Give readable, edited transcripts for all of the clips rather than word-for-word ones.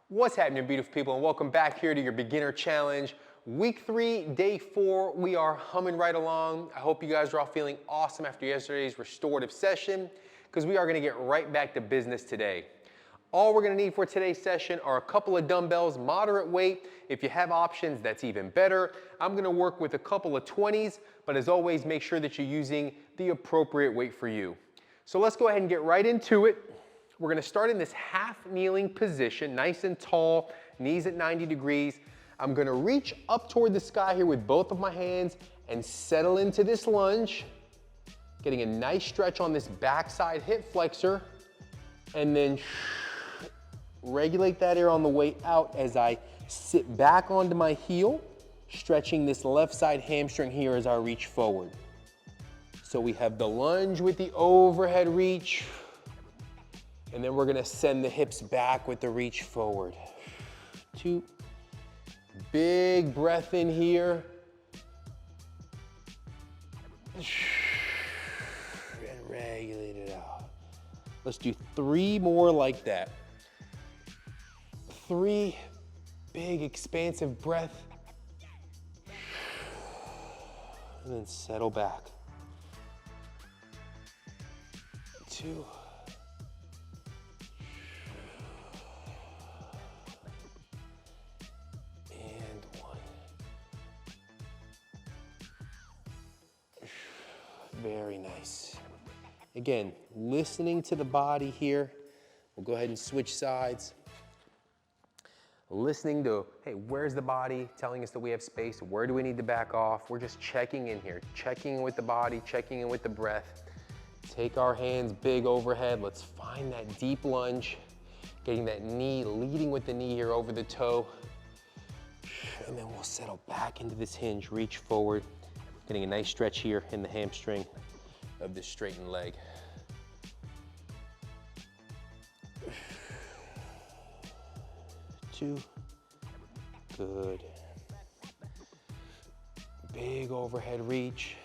What's happening, beautiful people, and welcome back here to your beginner challenge. Week 3, day 4, we are humming right along. I hope you guys are all feeling awesome after yesterday's restorative session, because we are gonna get right back to business today. All we're gonna need for today's session are a couple of dumbbells, moderate weight. If you have options, that's even better. I'm gonna work with a couple of 20s, but as always, make sure that you're using the appropriate weight for you. So let's go ahead and get right into it. We're gonna start in this half kneeling position, nice and tall, knees at 90 degrees. I'm gonna reach up toward the sky here with both of my hands and settle into this lunge, getting a nice stretch on this backside hip flexor, and then regulate that air on the way out as I sit back onto my heel, stretching this left side hamstring here as I reach forward. So we have the lunge with the overhead reach, and then we're gonna send the hips back with the reach forward. 2, big breath in here. And regulate it out. Let's do 3 more like that. 3, big expansive breath. And then settle back. 2. Very nice. Again, listening to the body here. We'll go ahead and switch sides. Listening to, hey, where's the body telling us that we have space? Where do we need to back off? We're just checking in here, checking in with the body, checking in with the breath. Take our hands big overhead. Let's find that deep lunge, getting that knee, leading with the knee here over the toe. And then we'll settle back into this hinge, reach forward. Getting a nice stretch here in the hamstring of this straightened leg. 2, good. Big overhead reach.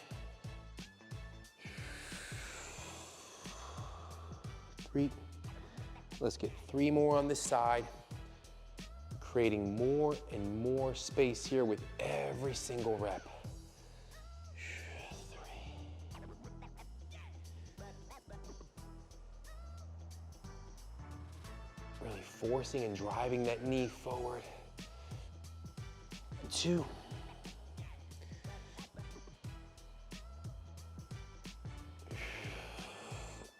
3, let's get 3 more on this side, creating more and more space here with every single rep. Really forcing and driving that knee forward. 2.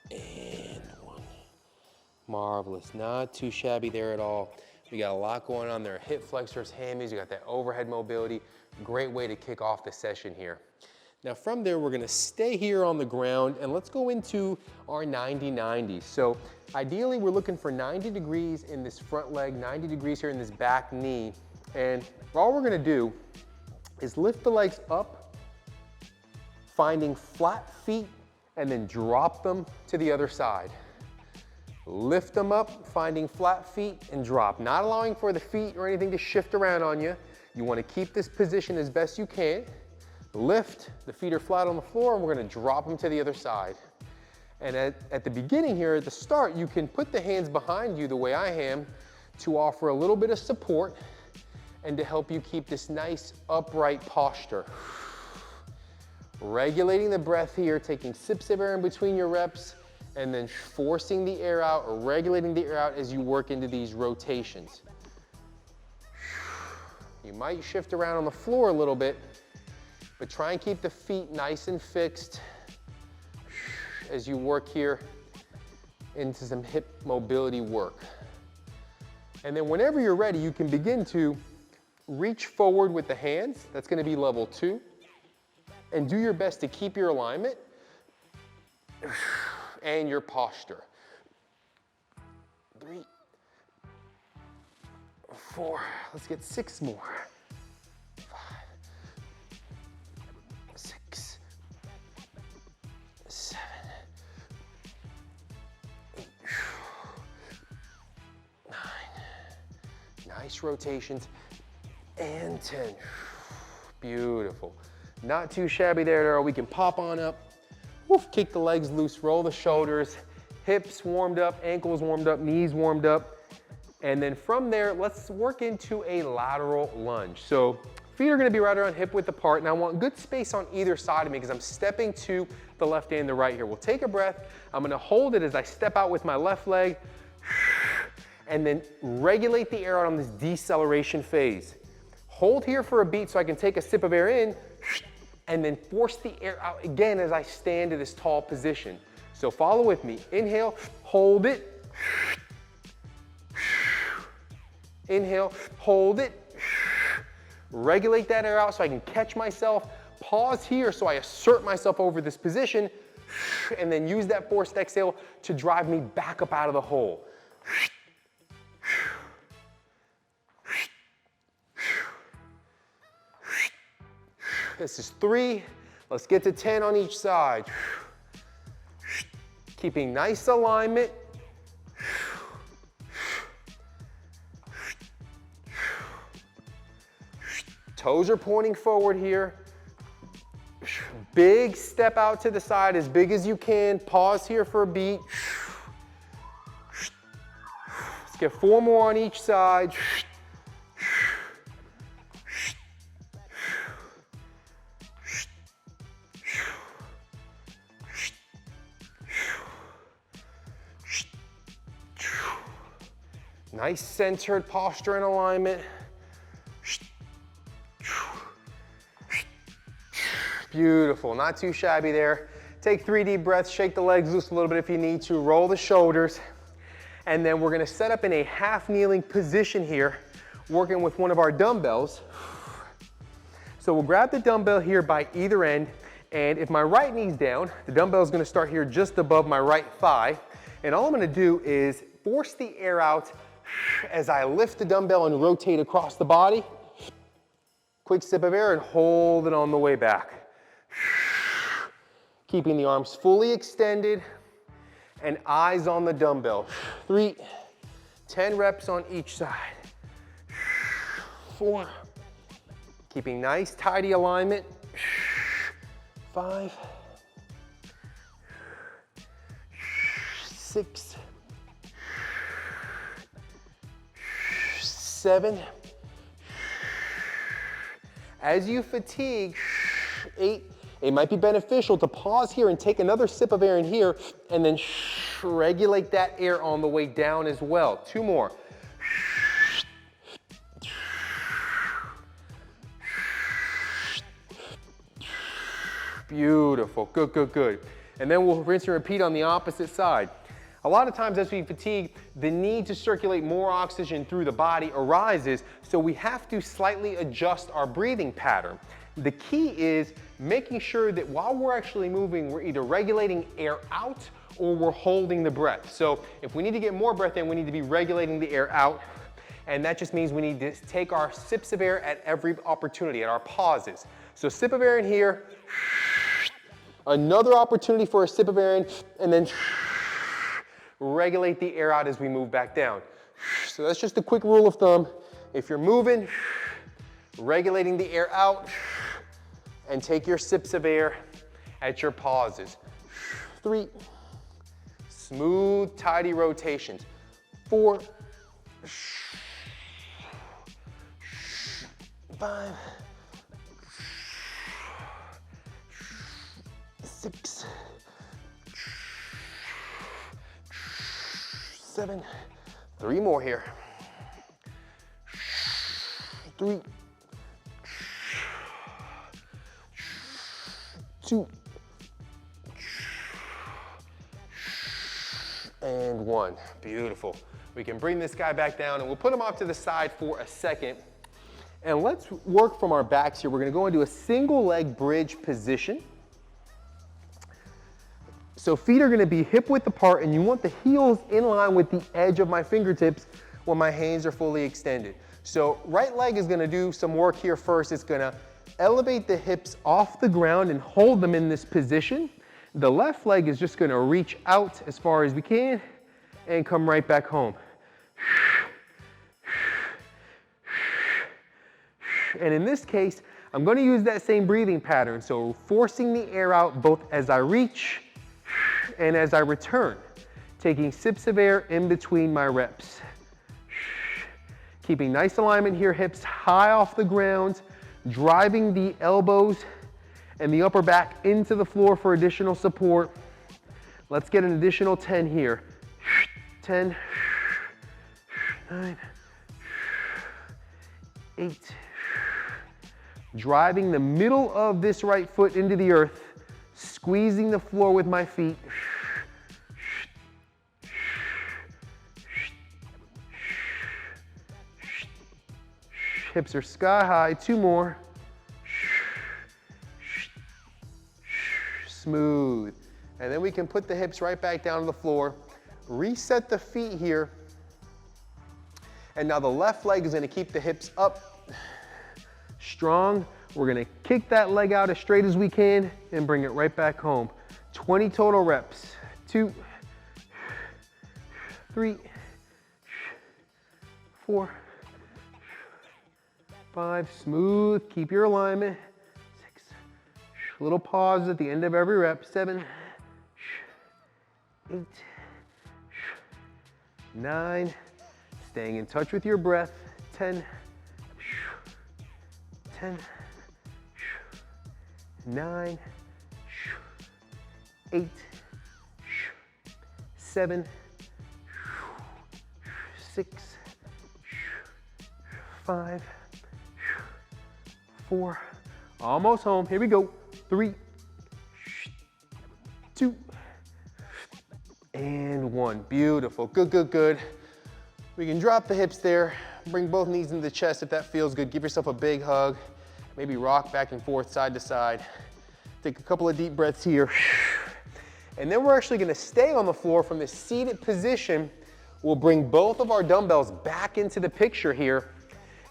And 1. Marvelous, not too shabby there at all. We got a lot going on there. Hip flexors, hammies, you got that overhead mobility. Great way to kick off the session here. Now from there, we're gonna stay here on the ground and let's go into our 90-90. So ideally, we're looking for 90 degrees in this front leg, 90 degrees here in this back knee. And all we're gonna do is lift the legs up, finding flat feet, and then drop them to the other side. Lift them up, finding flat feet, and drop. Not allowing for the feet or anything to shift around on you. You wanna keep this position as best you can. Lift, the feet are flat on the floor, and we're gonna drop them to the other side. And at the beginning here, at the start, you can put the hands behind you the way I am to offer a little bit of support and to help you keep this nice upright posture. Regulating the breath here, taking sips of air in between your reps, and then forcing the air out or regulating the air out as you work into these rotations. You might shift around on the floor a little bit, but try and keep the feet nice and fixed as you work here into some hip mobility work. And then whenever you're ready, you can begin to reach forward with the hands. That's gonna be level 2. And do your best to keep your alignment and your posture. 3, 4, let's get 6 more. 5, 6, 7, 8, 9, nice rotations, and 10. Beautiful. Not too shabby there. We can pop on up. Woof, kick the legs loose, roll the shoulders, hips warmed up, ankles warmed up, knees warmed up. And then from there, let's work into a lateral lunge. So feet are gonna be right around hip width apart, and I want good space on either side of me because I'm stepping to the left and the right here. We'll take a breath. I'm gonna hold it as I step out with my left leg, and then regulate the air out on this deceleration phase. Hold here for a beat so I can take a sip of air in, and then force the air out again as I stand to this tall position. So follow with me. Inhale, hold it. Inhale, hold it. Regulate that air out so I can catch myself. Pause here so I assert myself over this position, and then use that forced exhale to drive me back up out of the hole. This is 3. Let's get to 10 on each side. Keeping nice alignment. Toes are pointing forward here. Big step out to the side as big as you can. Pause here for a beat. Let's get 4 more on each side. Nice centered posture and alignment. Beautiful, not too shabby there. Take 3 deep breaths, shake the legs loose a little bit if you need to, roll the shoulders. And then we're gonna set up in a half kneeling position here, working with one of our dumbbells. So we'll grab the dumbbell here by either end, and if my right knee's down, the dumbbell is gonna start here just above my right thigh. And all I'm gonna do is force the air out as I lift the dumbbell and rotate across the body. Quick sip of air and hold it on the way back. Keeping the arms fully extended and eyes on the dumbbell. 3, 10 reps on each side. 4, keeping nice tidy alignment. 5, 6, 7. As you fatigue, 8. It might be beneficial to pause here and take another sip of air in here, and then regulate that air on the way down as well. 2 more. Beautiful, good, good, good. And then we'll rinse and repeat on the opposite side. A lot of times as we fatigue, the need to circulate more oxygen through the body arises, so we have to slightly adjust our breathing pattern. The key is making sure that while we're actually moving, we're either regulating air out or we're holding the breath. So if we need to get more breath in, we need to be regulating the air out. And that just means we need to take our sips of air at every opportunity, at our pauses. So sip of air in here, another opportunity for a sip of air in, and then regulate the air out as we move back down. So that's just a quick rule of thumb. If you're moving, regulating the air out, and take your sips of air at your pauses. 3, smooth, tidy rotations. 4, 5, 6, 7, 3 more here. 3, 2, and 1. Beautiful. We can bring this guy back down and we'll put him off to the side for a second. And let's work from our backs here. We're gonna go into a single leg bridge position. So feet are gonna be hip width apart, and you want the heels in line with the edge of my fingertips when my hands are fully extended. So right leg is gonna do some work here first. It's gonna elevate the hips off the ground and hold them in this position. The left leg is just gonna reach out as far as we can and come right back home. And in this case, I'm gonna use that same breathing pattern. So forcing the air out both as I reach and as I return, taking sips of air in between my reps. Keeping nice alignment here, hips high off the ground, driving the elbows and the upper back into the floor for additional support. Let's get an additional 10 here. 10, 9, 8. Driving the middle of this right foot into the earth, squeezing the floor with my feet. Hips are sky high, 2 more. Smooth. And then we can put the hips right back down to the floor, reset the feet here. And now the left leg is gonna keep the hips up, strong. We're gonna kick that leg out as straight as we can and bring it right back home. 20 total reps. 2, 3, 4, 5, smooth, keep your alignment. 6, little pause at the end of every rep. 7, 8, 9, staying in touch with your breath. 10, 10, 9, 8, 7, 6, 5, 4, almost home. Here we go. 3, 2, and 1. Beautiful. Good, good, good. We can drop the hips there. Bring both knees into the chest if that feels good. Give yourself a big hug. Maybe rock back and forth, side to side. Take a couple of deep breaths here. And then we're actually going to stay on the floor from this seated position. We'll bring both of our dumbbells back into the picture here.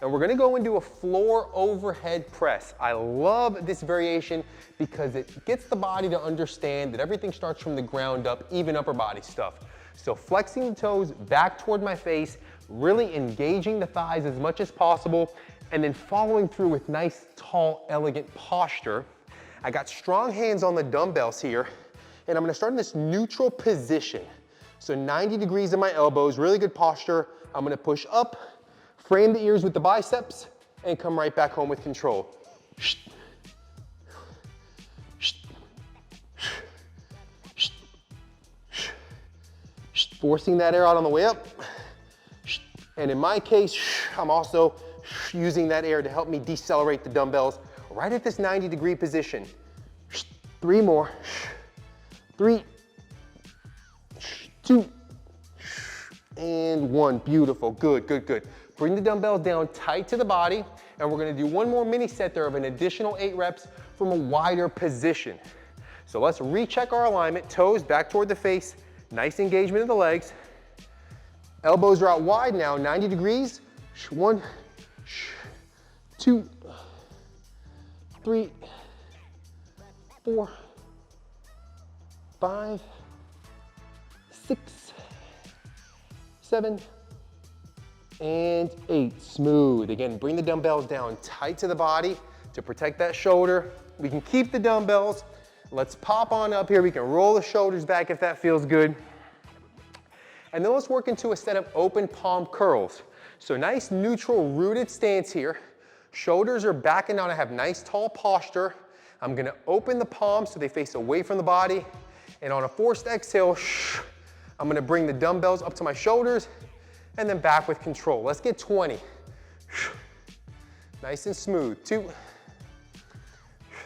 And we're gonna go into a floor overhead press. I love this variation because it gets the body to understand that everything starts from the ground up, even upper body stuff. So flexing the toes back toward my face, really engaging the thighs as much as possible, and then following through with nice, tall, elegant posture. I got strong hands on the dumbbells here, and I'm gonna start in this neutral position. So 90 degrees in my elbows, really good posture. I'm gonna push up, frame the ears with the biceps, and come right back home with control. Forcing that air out on the way up. And in my case, I'm also using that air to help me decelerate the dumbbells right at this 90-degree position. 3 more. 3, 2, and 1. Beautiful. Good, good, good. Bring the dumbbells down tight to the body, and we're gonna do one more mini set there of an additional 8 reps from a wider position. So let's recheck our alignment. Toes back toward the face. Nice engagement of the legs. Elbows are out wide now, 90 degrees. 1, 2, 3, 4, 5, 6, 7, and 8. Smooth. Again, bring the dumbbells down tight to the body to protect that shoulder. We can keep the dumbbells. Let's pop on up here. We can roll the shoulders back if that feels good. And then let's work into a set of open palm curls. So nice neutral rooted stance here. Shoulders are backing down. I have nice tall posture. I'm gonna open the palms so they face away from the body. And on a forced exhale, I'm gonna bring the dumbbells up to my shoulders and then back with control. Let's get 20. Nice and smooth. 2,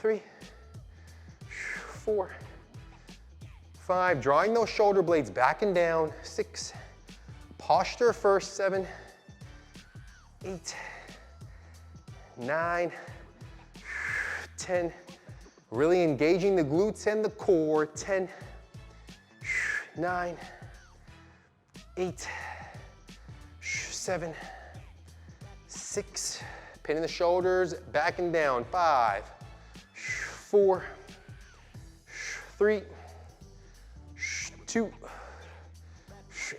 3, 4, 5. Drawing those shoulder blades back and down. 6. Posture first. 7, 8, 9, 10. Really engaging the glutes and the core. 10, 9, 8, 7, 6. Pinning the shoulders back and down. 5, 4, 3, 2,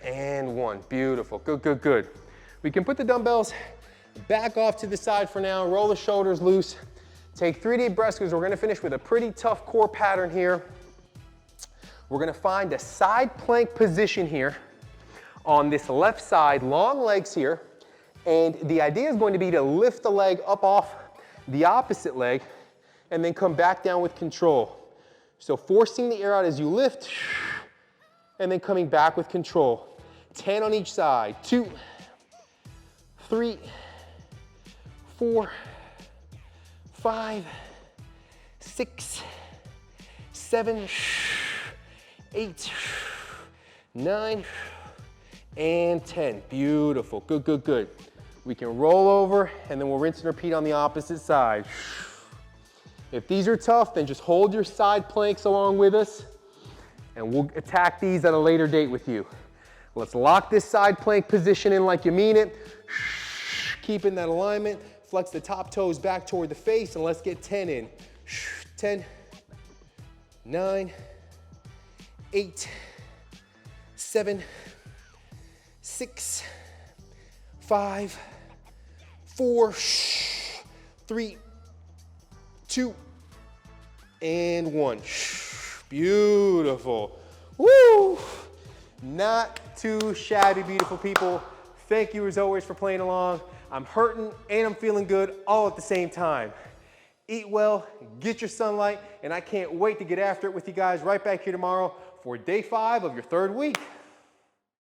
and 1. Beautiful. Good, good, good. We can put the dumbbells back off to the side for now. Roll the shoulders loose. Take 3 deep breaths because we're going to finish with a pretty tough core pattern here. We're going to find a side plank position here on this left side, long legs here, And the idea is going to be to lift the leg up off the opposite leg and then come back down with control. So forcing the air out as you lift and then coming back with control. 10 on each side. 2, 3, 4, 5, 6, 7, 8, 9, and 10. Beautiful. Good, good, good. We can roll over and then we'll rinse and repeat on the opposite side. If these are tough, then just hold your side planks along with us and we'll attack these at a later date with you. Let's lock this side plank position in like you mean it. Keeping that alignment. Flex the top toes back toward the face and let's get 10 in. 10, 9, 8, 7, 6, 5, 4, 3, 2, and 1. Beautiful. Woo! Not too shabby, beautiful people. Thank you as always for playing along. I'm hurting and I'm feeling good all at the same time. Eat well, get your sunlight, and I can't wait to get after it with you guys right back here tomorrow for day 5 of your 3rd week.